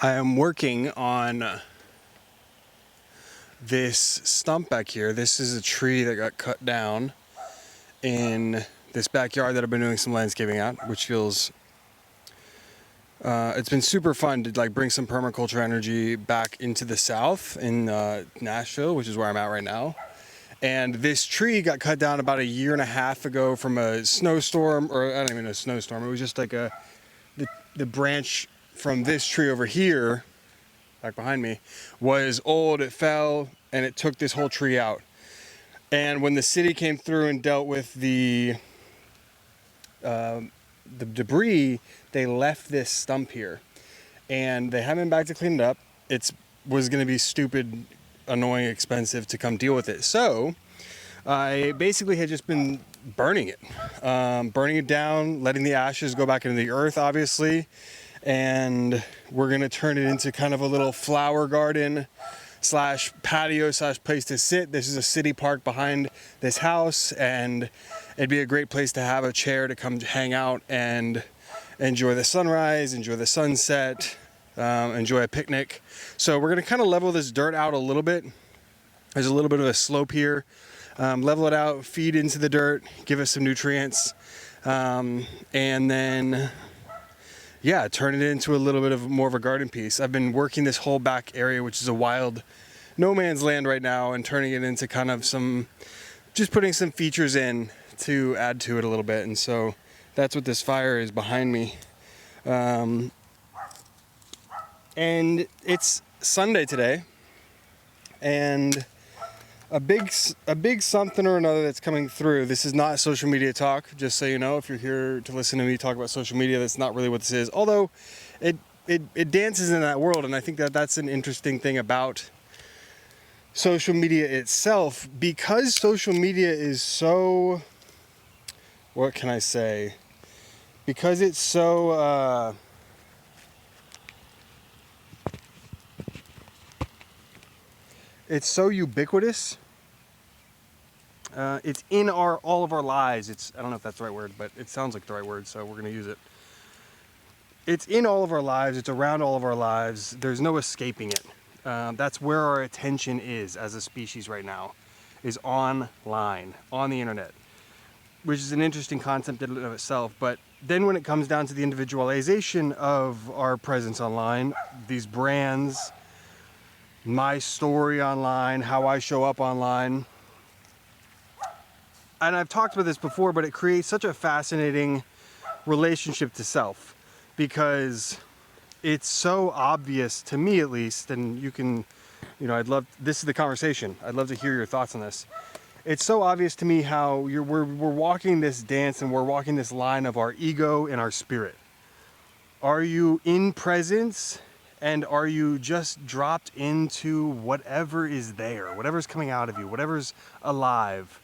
I am working on this stump back here. This is a tree that got cut down in this backyard that I've been doing some landscaping at, which feels it's been super fun to like bring some permaculture energy back into the South in Nashville, which is where I'm at right now. And this tree got cut down about 1.5 years ago from a snowstorm, or I don't even know, a snowstorm. It was just like the branch from this tree over here, back behind me, was old. It fell and it took this whole tree out. And when the city came through and dealt with the debris, they left this stump here, and they haven't been back to clean it up. It was going to be stupid, annoying, expensive to come deal with it. So I basically had just been burning it down, letting the ashes go back into the earth, obviously. And we're going to turn it into kind of a little flower garden slash patio slash place to sit. This is a city park behind this house, and it'd be a great place to have a chair to come hang out and enjoy the sunrise, enjoy the sunset, enjoy a picnic. So we're going to kind of level this dirt out a little bit. There's a little bit of a slope here. Level it out, feed into the dirt, give us some nutrients, and then turn it into a little bit of more of a garden piece. I've been working this whole back area, which is a wild no man's land right now, and turning it into kind of just putting some features in to add to it a little bit. And so that's what this fire is behind me. And it's Sunday today, and a big something or another that's coming through. This is not social media talk, just so you know. If you're here to listen to me talk about social media, that's not really what this is. Although it dances in that world, and I think that that's an interesting thing about social media itself, because social media is so, what can I say? Because it's so it's so ubiquitous. It's in all of our lives. I don't know if that's the right word, but it sounds like the right word, so we're going to use it. It's in all of our lives. It's around all of our lives. There's no escaping it. That's where our attention is as a species right now, is online, on the internet, which is an interesting concept in and of itself. But then when it comes down to the individualization of our presence online, these brands, my story online, how I show up online. And I've talked about this before, but it creates such a fascinating relationship to self, because it's so obvious to me, at least, and you can, this is the conversation. I'd love to hear your thoughts on this. It's so obvious to me how we're walking this dance, and we're walking this line of our ego and our spirit. Are you in presence? And are you just dropped into whatever is there, whatever's coming out of you, whatever's alive?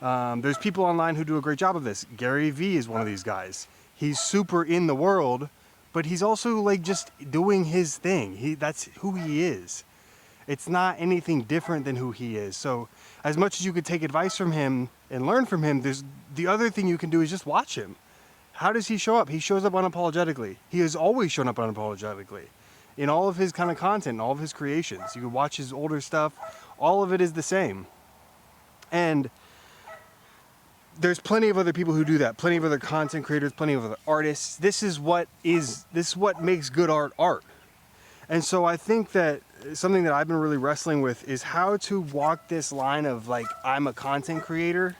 There's people online who do a great job of this. Gary Vee is one of these guys. He's super in the world, but he's also like just doing his thing. That's who he is. It's not anything different than who he is. So as much as you could take advice from him and learn from him, there's the other thing you can do is just watch him. How does he show up? He shows up unapologetically. He has always shown up unapologetically in all of his kind of content, all of his creations. You can watch his older stuff. All of it is the same. And there's plenty of other people who do that. Plenty of other content creators, plenty of other artists. This is what makes good art. And so I think that something that I've been really wrestling with is how to walk this line of like, I'm a content creator,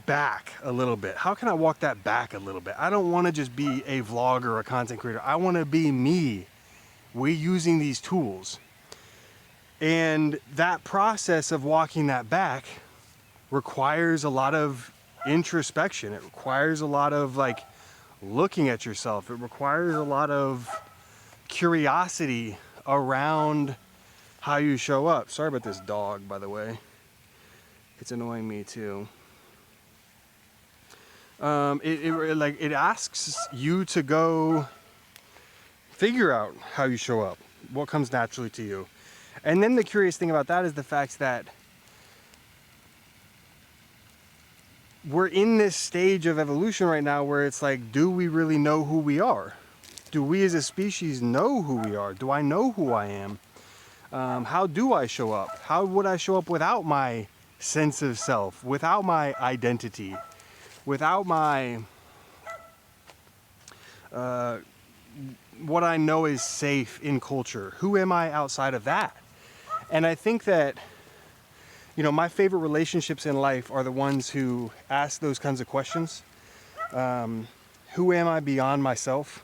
back a little bit. How can I walk that back a little bit? I don't want to just be a vlogger or a content creator. I want to be me. We're using these tools. And that process of walking that back requires a lot of introspection. It requires a lot of like looking at yourself. It requires a lot of curiosity around how you show up. Sorry about this dog, by the way. It's annoying me too. It asks you to go figure out how you show up, what comes naturally to you. And then the curious thing about that is the fact that we're in this stage of evolution right now where it's like, do we really know who we are? Do we as a species know who we are? Do I know who I am? How do I show up? How would I show up without my sense of self, without my identity, without my what I know is safe in culture? Who am I outside of that? And I think that, my favorite relationships in life are the ones who ask those kinds of questions. Who am I beyond myself?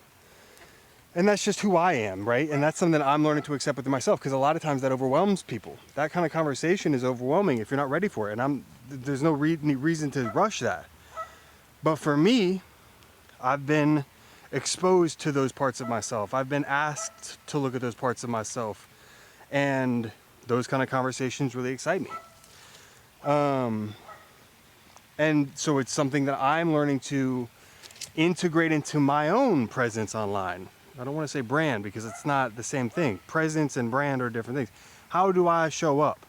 And that's just who I am, right? And that's something that I'm learning to accept within myself, because a lot of times that overwhelms people. That kind of conversation is overwhelming if you're not ready for it. And there's no reason to rush that. But for me, I've been exposed to those parts of myself. I've been asked to look at those parts of myself. And those kind of conversations really excite me. And so it's something that I'm learning to integrate into my own presence online. I don't want to say brand, because it's not the same thing. Presence and brand are different things. How do I show up,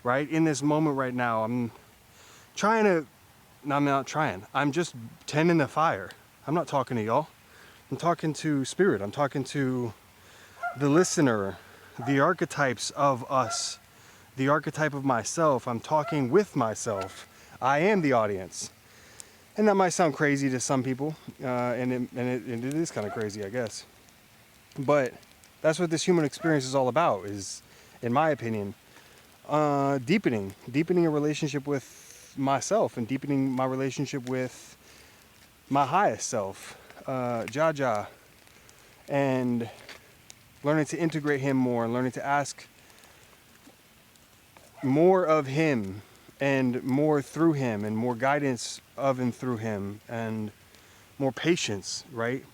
right? In this moment right now, I'm not trying. I'm just tending the fire. I'm not talking to y'all. I'm talking to spirit. I'm talking to the listener, the archetypes of us, the archetype of myself. I'm talking with myself. I am the audience. And that might sound crazy to some people, and it is kind of crazy, I guess. But that's what this human experience is all about, is, in my opinion, deepening a relationship with myself, and deepening my relationship with my highest self, Jaja, and learning to integrate him more, and learning to ask more of him, and more through him, and more guidance of and through him, and more patience, right?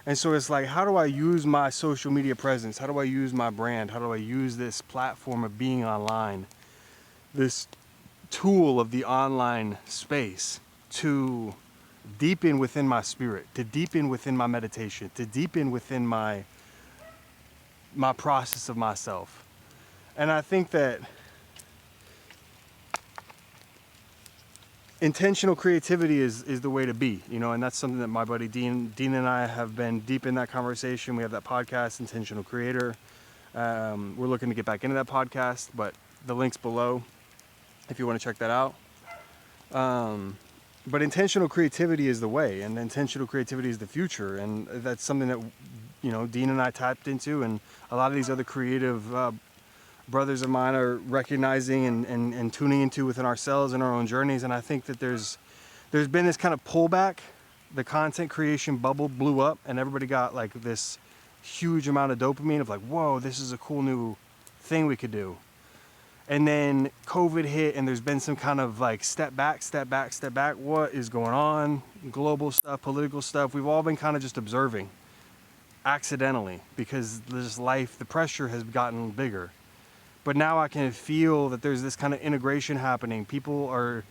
And so it's like, how do I use my social media presence? How do I use my brand? How do I use this platform of being online, this tool of the online space, to deepen within my spirit, to deepen within my meditation, to deepen within my process of myself? And I think that intentional creativity is the way to be, and that's something that my buddy Dean and I have been deep in that conversation. We have that podcast, Intentional Creator. We're looking to get back into that podcast, but the link's below if you want to check that out. But intentional creativity is the way, and intentional creativity is the future, and that's something that Dean and I tapped into, and a lot of these other creative brothers of mine are recognizing and tuning into within ourselves and our own journeys. And I think that there's been this kind of pullback. The content creation bubble blew up, and everybody got like this huge amount of dopamine of like, whoa, this is a cool new thing we could do. And then COVID hit, and there's been some kind of like step back. What is going on? Global stuff, political stuff. We've all been kind of just observing accidentally, because this life, the pressure has gotten bigger. But now I can feel that there's this kind of integration happening. People are,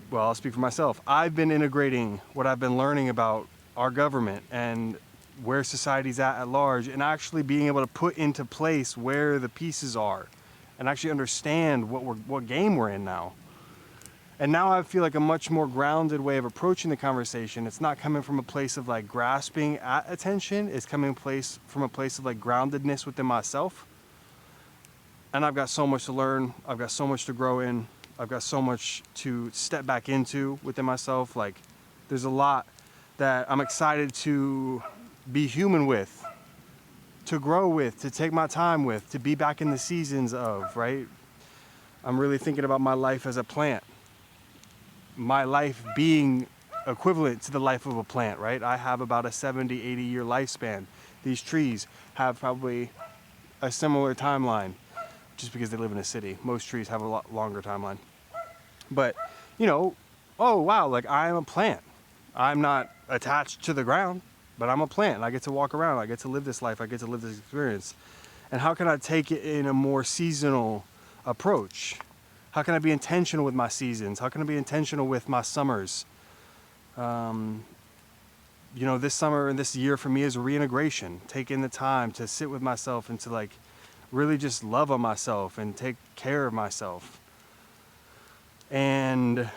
well, I'll speak for myself. I've been integrating what I've been learning about our government and where society's at large, and actually being able to put into place where the pieces are, and actually understand what game we're in now. And now I feel like a much more grounded way of approaching the conversation. It's not coming from a place of like grasping at attention. It's coming from a place of like groundedness within myself. And I've got so much to learn. I've got so much to grow in. I've got so much to step back into within myself. Like, there's a lot that I'm excited to be human with, to grow with, to take my time with, to be back in the seasons of, right? I'm really thinking about my life as a plant. My life being equivalent to the life of a plant, right? I have about a 70, 80 year lifespan. These trees have probably a similar timeline, just because they live in a city. Most trees have a lot longer timeline. But, oh wow, like I'm a plant. I'm not attached to the ground, but I'm a plant. I get to walk around. I get to live this life. I get to live this experience. And how can I take it in a more seasonal approach? How can I be intentional with my seasons? How can I be intentional with my summers? This summer and this year for me is a reintegration, taking the time to sit with myself and to like really just love on myself and take care of myself. And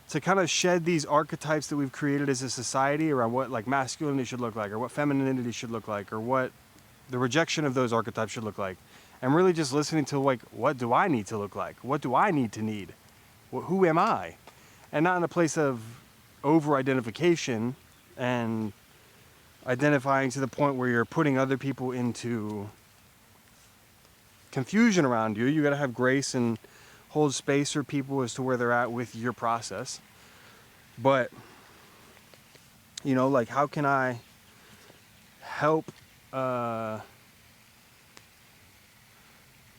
to kind of shed these archetypes that we've created as a society around what like masculinity should look like, or what femininity should look like, or what the rejection of those archetypes should look like. And really just listening to like, what do I need to look like? What do I need to need? Who am I? And not in a place of over-identification and identifying to the point where you're putting other people into confusion around you. You got to have grace and hold space for people as to where they're at with your process. But, you know, like, how can I help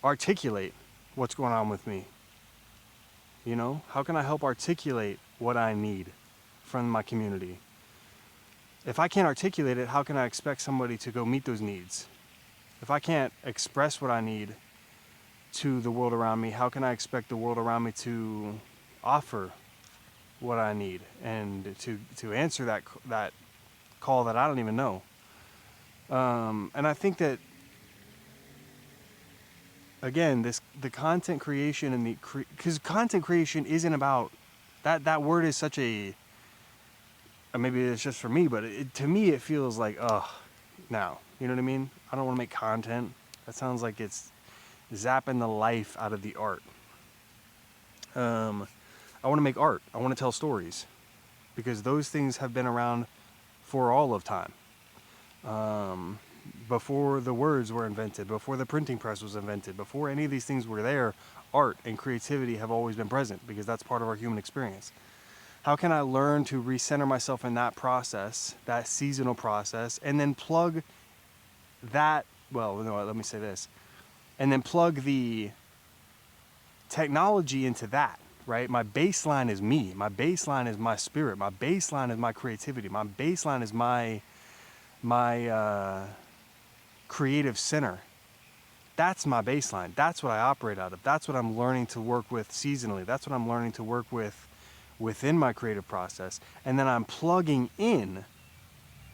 articulate what's going on with me? You know, how can I help articulate what I need from my community? If I can't articulate it, how can I expect somebody to go meet those needs? If I can't express what I need to the world around me, how can I expect the world around me to offer what I need and to answer that call that I don't even know? And I think that, again, the content creation and because content creation isn't about that word is such a, maybe it's just for me, but to me it feels like, now, you know what I mean? I don't want to make content. That sounds like it's zapping the life out of the art. I want to make art. I want to tell stories, because those things have been around for all of time. Before the words were invented, before the printing press was invented, before any of these things were there, art and creativity have always been present, because that's part of our human experience. How can I learn to recenter myself in that process, that seasonal process, and then plug that, well, no, let me say this, and then plug the technology into that, right? My baseline is me. My baseline is my spirit. My baseline is my creativity. My baseline is my creative center. That's my baseline. That's what I operate out of. That's what I'm learning to work with seasonally. That's what I'm learning to work with within my creative process. And then I'm plugging in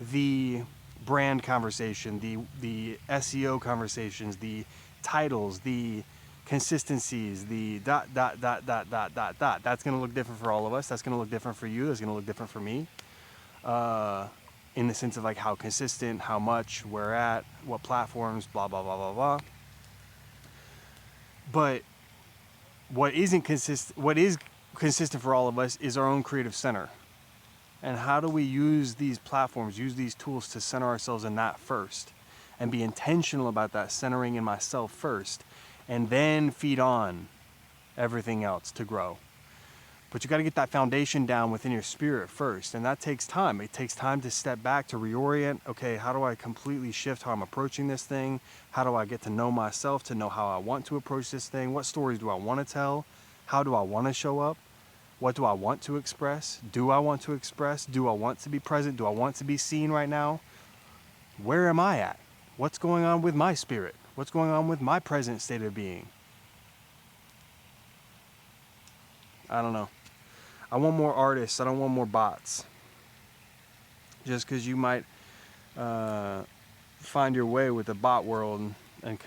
the brand conversation, the SEO conversations, the titles, the consistencies, the ... That's going to look different for all of us. That's going to look different for you. That's going to look different for me. In the sense of like how consistent, how much, where at, what platforms, blah, blah, blah, blah, blah. But what is consistent for all of us is our own creative center. And how do we use these platforms, use these tools to center ourselves in that first, and be intentional about that centering in myself first, and then feed on everything else to grow. But you got to get that foundation down within your spirit first, and that takes time. It takes time to step back, to reorient. Okay, how do I completely shift how I'm approaching this thing? How do I get to know myself, to know how I want to approach this thing? What stories do I want to tell? How do I want to show up? What do I want to express? Do I want to express? Do I want to be present? Do I want to be seen right now? Where am I at? What's going on with my spirit? What's going on with my present state of being? I don't know. I want more artists. I don't want more bots. Just because you might find your way with the bot world and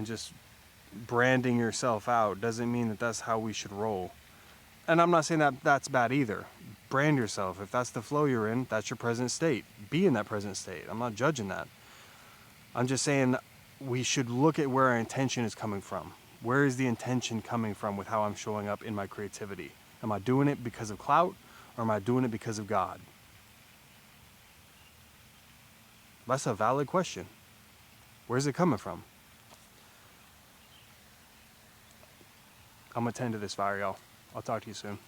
just branding yourself out doesn't mean that that's how we should roll. And I'm not saying that that's bad either. Brand yourself. If that's the flow you're in, that's your present state. Be in that present state. I'm not judging that. I'm just saying we should look at where our intention is coming from. Where is the intention coming from with how I'm showing up in my creativity? Am I doing it because of clout, or am I doing it because of God? That's a valid question. Where's it coming from? I'm going to tend to this fire, y'all. I'll talk to you soon.